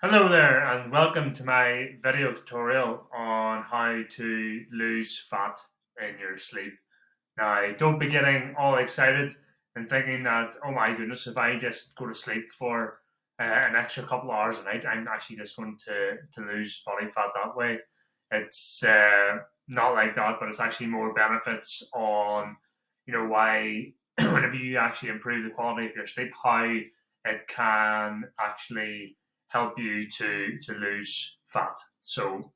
Hello there, and welcome to my video tutorial on how to lose fat in your sleep. Now, don't be getting all excited and thinking that, oh my goodness, if I just go to sleep for an extra couple of hours a night, I'm actually just going to lose body fat that way. It's not like that, but it's actually more benefits on, why whenever you actually improve the quality of your sleep, how it can actually help you to lose fat. So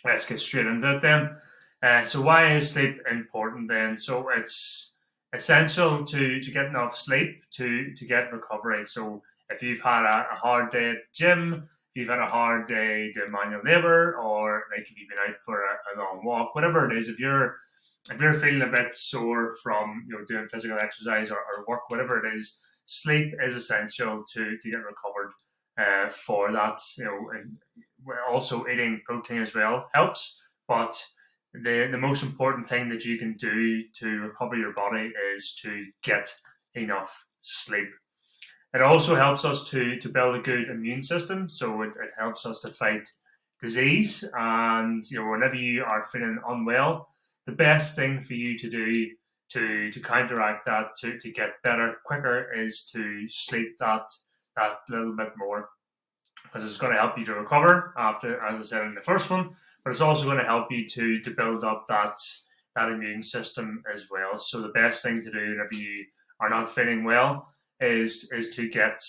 let's get straight into it then. So why is sleep important then? So it's essential to get enough sleep to get recovery. So if you've had a hard day at the gym, if you've had a hard day doing manual labor, or like if you've been out for a long walk, whatever it is, if you're feeling a bit sore from doing physical exercise or work, whatever it is, sleep is essential to get recovered for that. And also eating protein as well helps, but the most important thing that you can do to recover your body is to get enough sleep. It also helps us to build a good immune system, so it helps us to fight disease. And whenever you are feeling unwell, the best thing for you to do to counteract that, to get better quicker, is to sleep that little bit more, because it's going to help you to recover after, as I said in the first one, but it's also going to help you to build up that immune system as well. So the best thing to do whenever you are not feeling well is to get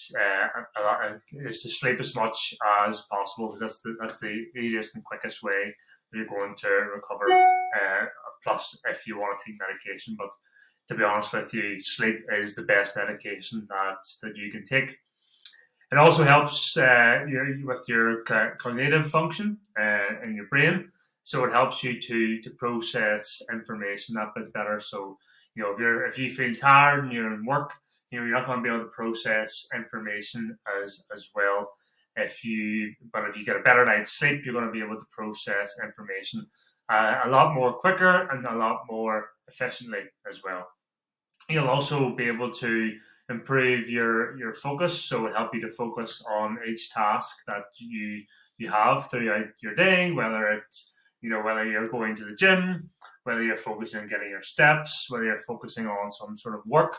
is to sleep as much as possible, because that's the easiest and quickest way that you're going to recover. Plus, if you want to take medication, but to be honest with you, sleep is the best medication that you can take. It also helps with your cognitive function in your brain. So it helps you to process information that bit better. So if you feel tired and you're in work, you're not going to be able to process information as well. If you get a better night's sleep, you're going to be able to process information a lot more quicker and a lot more efficiently as well. You'll also be able to improve your focus, so it help you to focus on each task that you have throughout your day, whether it's whether you're going to the gym, whether you're focusing on getting your steps, whether you're focusing on some sort of work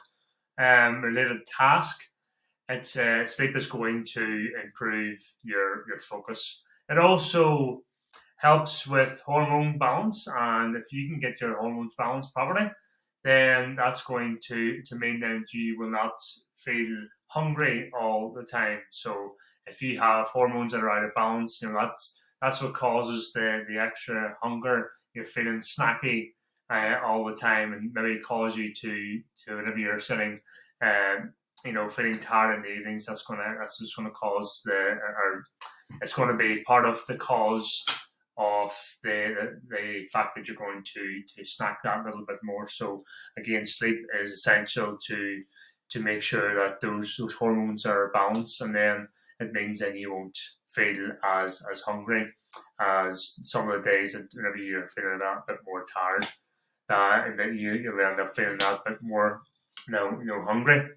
related task. It's sleep is going to improve your focus. It also helps with hormone balance, and if you can get your hormones balanced properly, then that's going to mean that you will not feel hungry all the time. So if you have hormones that are out of balance, that's what causes the extra hunger. You're feeling snacky all the time, and maybe cause you to whenever you're sitting, feeling tired in the evenings. That's just gonna cause or it's going to be part of the cause of the fact that you're going to snack that little bit more. So again, sleep is essential to make sure that those hormones are balanced, and then it means then you won't feel as hungry as some of the days that whenever you're feeling a bit more tired, and then you'll end up feeling that bit more hungry.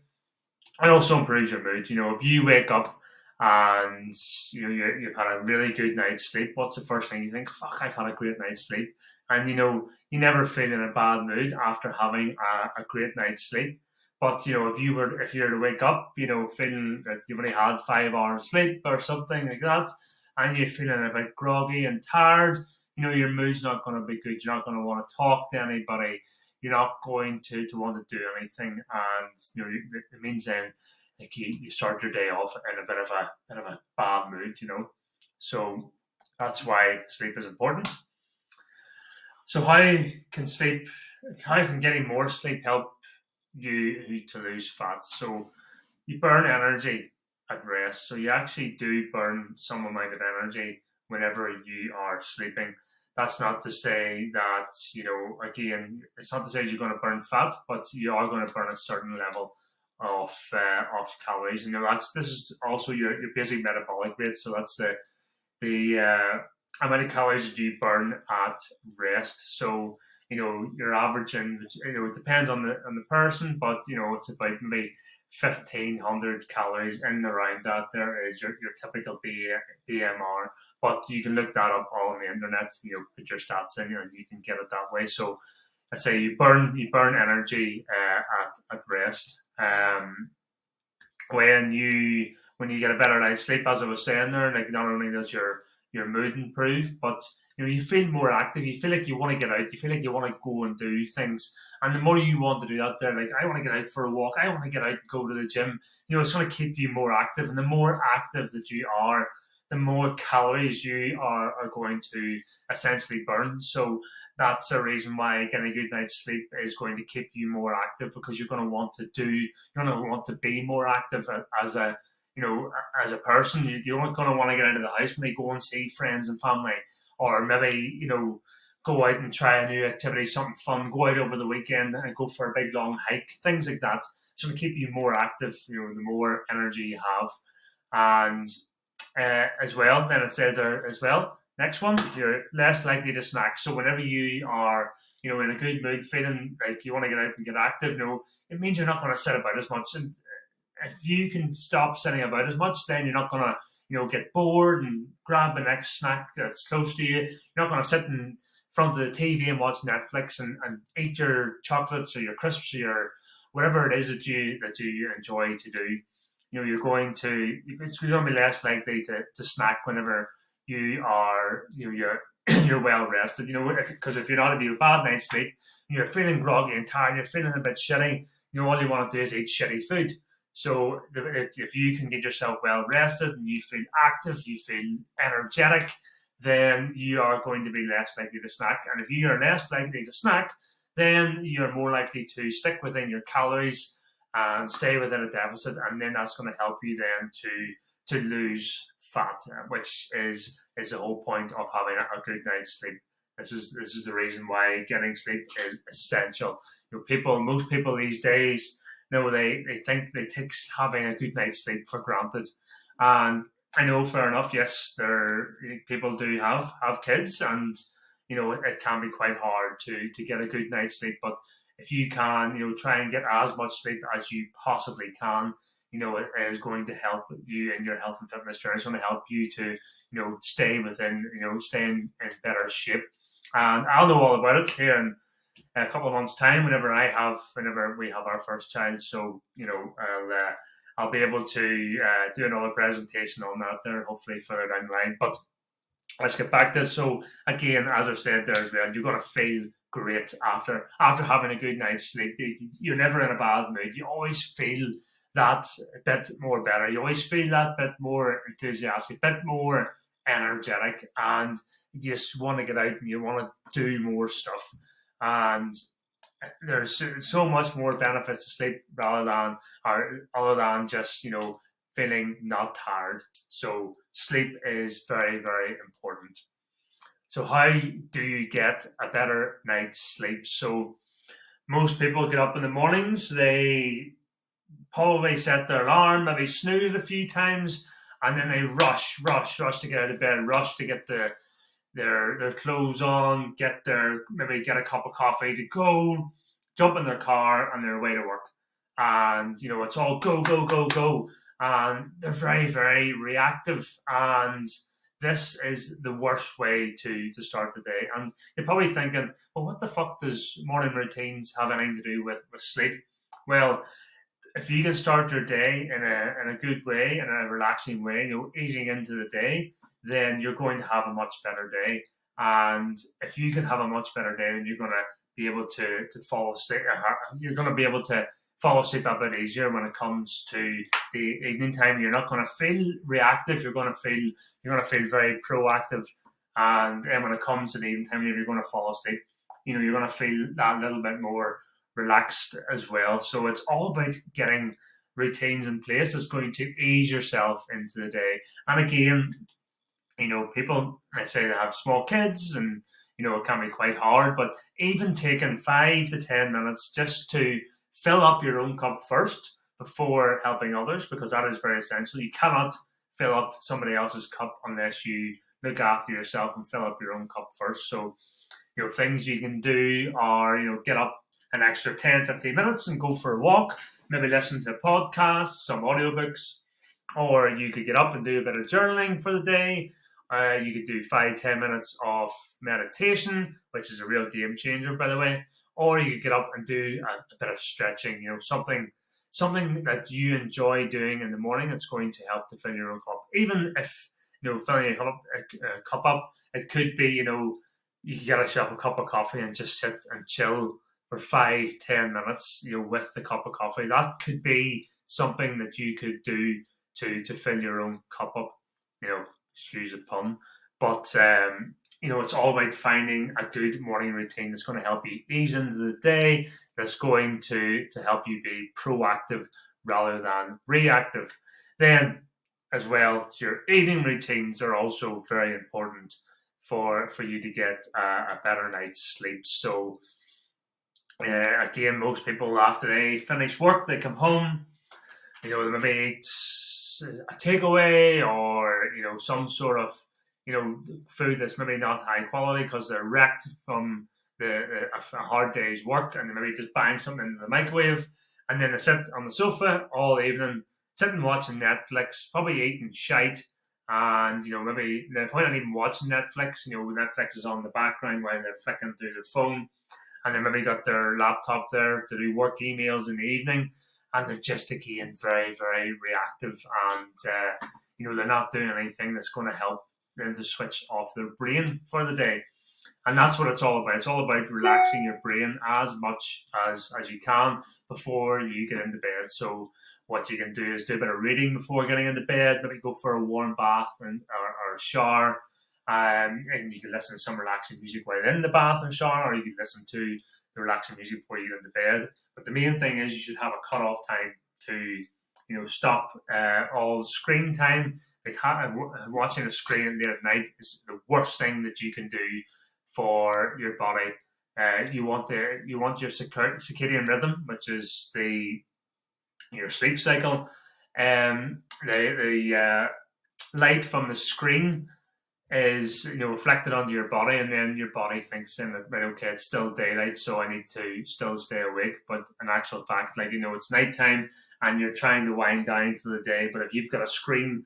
It also improves your mood. If you wake up and you've had a really good night's sleep, what's the first thing you think? Fuck, I've had a great night's sleep. And you never feel in a bad mood after having a great night's sleep. But if you were to wake up, feeling that you've only had 5 hours sleep or something like that, and you're feeling a bit groggy and tired, your mood's not going to be good. You're not going to want to talk to anybody. You're not going to want to do anything, and it means then like you start your day off in a bit of a bad mood. So that's why sleep is important. So how can getting more sleep help you to lose fat? So you burn energy at rest. So you actually do burn some amount of energy whenever you are sleeping. That's not to say that, again, it's not to say you're going to burn fat, but you are going to burn a certain level of calories. And this is also your basic metabolic rate. So that's the amount of calories that you burn at rest. So you're averaging. It depends on the person, but it's about maybe 1,500 calories in and around that. There is your typical BMR, but you can look that up all on the internet. Put your stats in, and you can get it that way. So I say you burn energy at rest. When you get a better night's sleep, as I was saying there, like not only does your mood improve, but you feel more active. You feel like you want to get out. You feel like you want to go and do things. And the more you want to do that, there, like I want to get out for a walk. I want to get out and go to the gym. It's going to keep you more active. And the more active that you are, the more calories you are going to essentially burn. So that's a reason why getting a good night's sleep is going to keep you more active, because you're going to want to be more active as a as a person. You're not going to want to get out of the house, maybe go and see friends and family, or maybe go out and try a new activity, something fun. Go out over the weekend and go for a big long hike, things like that. So to keep you more active, the more energy you have, and as well, then it says there as well. Next one, you're less likely to snack. So whenever you are, in a good mood, feeling like you want to get out and get active, it means you're not going to sit about as much. And if you can stop sitting about as much, then you're not going to, get bored and grab the next snack that's close to you. You're not going to sit in front of the TV and watch Netflix and eat your chocolates or your crisps or your whatever it is that you enjoy to do. You're going to be less likely to snack whenever you are you're well rested. Because if you're not having a bad night's sleep, you're feeling groggy and tired, you're feeling a bit shitty. All you want to do is eat shitty food. So if you can get yourself well rested and you feel active, you feel energetic, then you are going to be less likely to snack. And if you are less likely to snack, then you're more likely to stick within your calories and stay within a deficit, and then that's going to help you then to lose fat, which is the whole point of having a good night's sleep. This is the reason why getting sleep is essential. Most people these days, they take having a good night's sleep for granted, and I know, fair enough. Yes, people do have kids, and it can be quite hard to get a good night's sleep, but if you can, try and get as much sleep as you possibly can, it is going to help you in your health and fitness journey. It's going to help you to, stay in better shape. And I'll know all about it here in a couple of months' time, whenever we have our first child. So, I'll be able to do another presentation on that there, hopefully further down the line. But let's get back to it. So again, as I've said there as well, you're going to feel great after having a good night's sleep. You're never in a bad mood. You always feel that bit more better. You always feel that bit more enthusiastic, bit more energetic, and you just want to get out and you want to do more stuff. And there's so much more benefits to sleep other than just feeling not tired. So sleep is very, very important. So how do you get a better night's sleep? So most people get up in the mornings, they probably set their alarm, maybe snooze a few times, and then they rush to get out of bed, rush to get their clothes on, maybe get a cup of coffee to go, jump in their car, and they're away to work. And it's all go, go, go, go. And they're very, very reactive, and this is the worst way to start the day. And you're probably thinking, well, what the fuck does morning routines have anything to do with sleep? Well, if you can start your day in a good way, in a relaxing way, easing into the day, then you're going to have a much better day. And if you can have a much better day, then you're going to be able to fall asleep. You're going to be able to fall asleep a bit easier when it comes to the evening time. You're not going to feel reactive. You're going to feel very proactive. And then when it comes to the evening time, you're going to fall asleep. You're going to feel that little bit more relaxed as well. So it's all about getting routines in place that's going to ease yourself into the day. And again, people, let's say they have small kids, and it can be quite hard, but even taking 5 to 10 minutes just to fill up your own cup first before helping others, because that is very essential. You cannot fill up somebody else's cup unless you look after yourself and fill up your own cup first. So, things you can do are, get up an extra 10, 15 minutes and go for a walk. maybe listen to podcasts, some audiobooks, or you could get up and do a bit of journaling for the day. You could do 5-10 minutes of meditation, which is a real game changer, by the way. Or you could get up and do a bit of stretching. Something that you enjoy doing in the morning that's going to help to fill your own cup. Even if filling a cup up, it could be you can get yourself a cup of coffee and just sit and chill for 5-10 minutes. With the cup of coffee, that could be something that you could do to fill your own cup up. Excuse the pun, but it's all about finding a good morning routine that's going to help you ease into the day. That's going to help you be proactive rather than reactive. Then, as well, your evening routines are also very important for you to get a better night's sleep. So, again, most people after they finish work, they come home. They maybe eat a takeaway or some sort of food that's maybe not high quality because they're wrecked from a hard day's work, and they maybe just bang something into the microwave, and then they sit on the sofa all evening, sitting watching Netflix, probably eating shite, and maybe they're probably not even watching Netflix. Netflix is on the background while they're flicking through their phone, and they maybe got their laptop there to do work emails in the evening, and they're just again very, very reactive, and they're not doing anything that's going to help them to switch off their brain for the day. And that's what it's all about. It's all about relaxing your brain as much as you can before you get into bed. So what you can do is do a bit of reading before getting into bed, maybe go for a warm bath or a shower. And you can listen to some relaxing music while in the bath and shower, or you can listen to the relaxing music before you get into bed. But the main thing is you should have a cut-off time to stop all screen time. Like watching a screen late at night is the worst thing that you can do for your body. You want your circadian rhythm, which is your sleep cycle. The light from the screen is reflected onto your body, and then your body thinks right, okay, it's still daylight, so I need to still stay awake. But in actual fact, it's nighttime and you're trying to wind down for the day. But if you've got a screen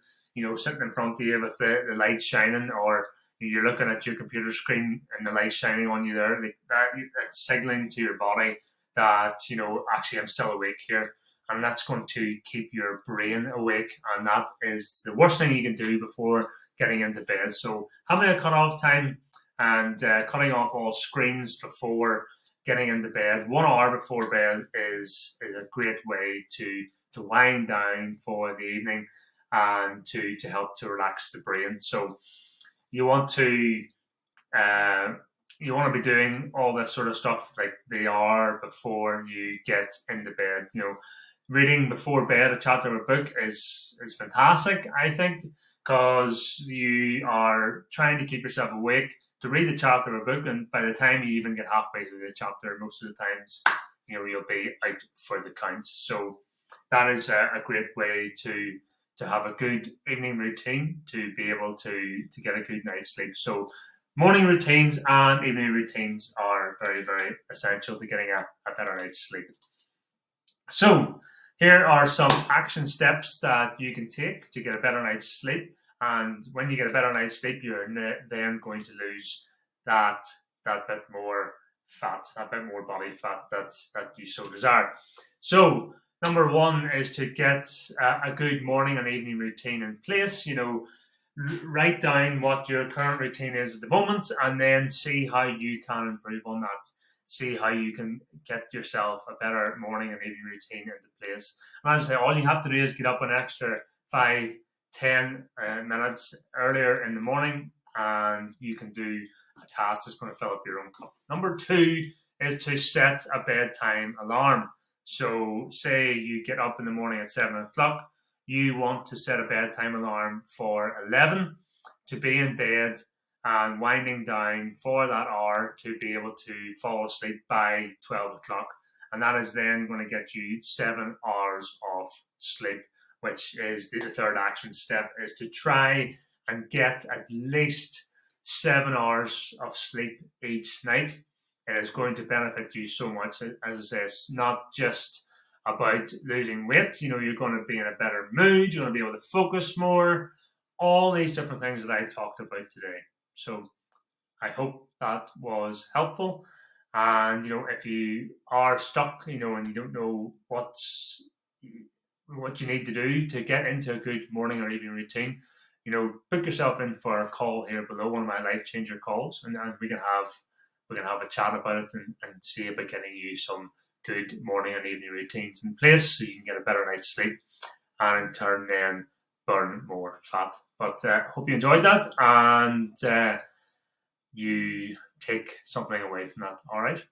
sitting in front of you with the light shining, or you're looking at your computer screen and the light shining on you there, that's signaling to your body that actually I'm still awake here. And that's going to keep your brain awake, and that is the worst thing you can do before getting into bed. So having a cut-off time and cutting off all screens before getting into bed, 1 hour before bed, is a great way to wind down for the evening and to help to relax the brain. So you want to be doing all this sort of stuff like the hour before you get into bed. Reading before bed a chapter of a book is fantastic, I think, because you are trying to keep yourself awake to read the chapter of a book, and by the time you even get halfway through the chapter, most of the times, you'll be out for the count. So that is a great way to have a good evening routine to be able to get a good night's sleep. So morning routines and evening routines are very, very essential to getting a better night's sleep. So here are some action steps that you can take to get a better night's sleep. And when you get a better night's sleep, you're then going to lose that bit more fat, that bit more body fat that you so desire. So number one is to get a good morning and evening routine in place. Write down what your current routine is at the moment, and then see how you can improve on that. See how you can get yourself a better morning and evening routine into place. And as I say, all you have to do is get up an extra 5-10 minutes earlier in the morning, and you can do a task that's going to fill up your own cup. Number two is to set a bedtime alarm. So say you get up in the morning at 7 o'clock, you want to set a bedtime alarm for 11 to be in bed and winding down for that hour to be able to fall asleep by 12 o'clock. And that is then going to get you 7 hours of sleep, which is the third action step, is to try and get at least 7 hours of sleep each night. It is going to benefit you so much. As I say, it's not just about losing weight. You're going to be in a better mood. You're going to be able to focus more. All these different things that I talked about today. So I hope that was helpful. And if you are stuck, and you don't know what you need to do to get into a good morning or evening routine, book yourself in for a call here below, one of my life changer calls, and we can have a chat about it and see about getting you some good morning and evening routines in place so you can get a better night's sleep and in turn then burn more fat. But hope you enjoyed that and you take something away from that. All right.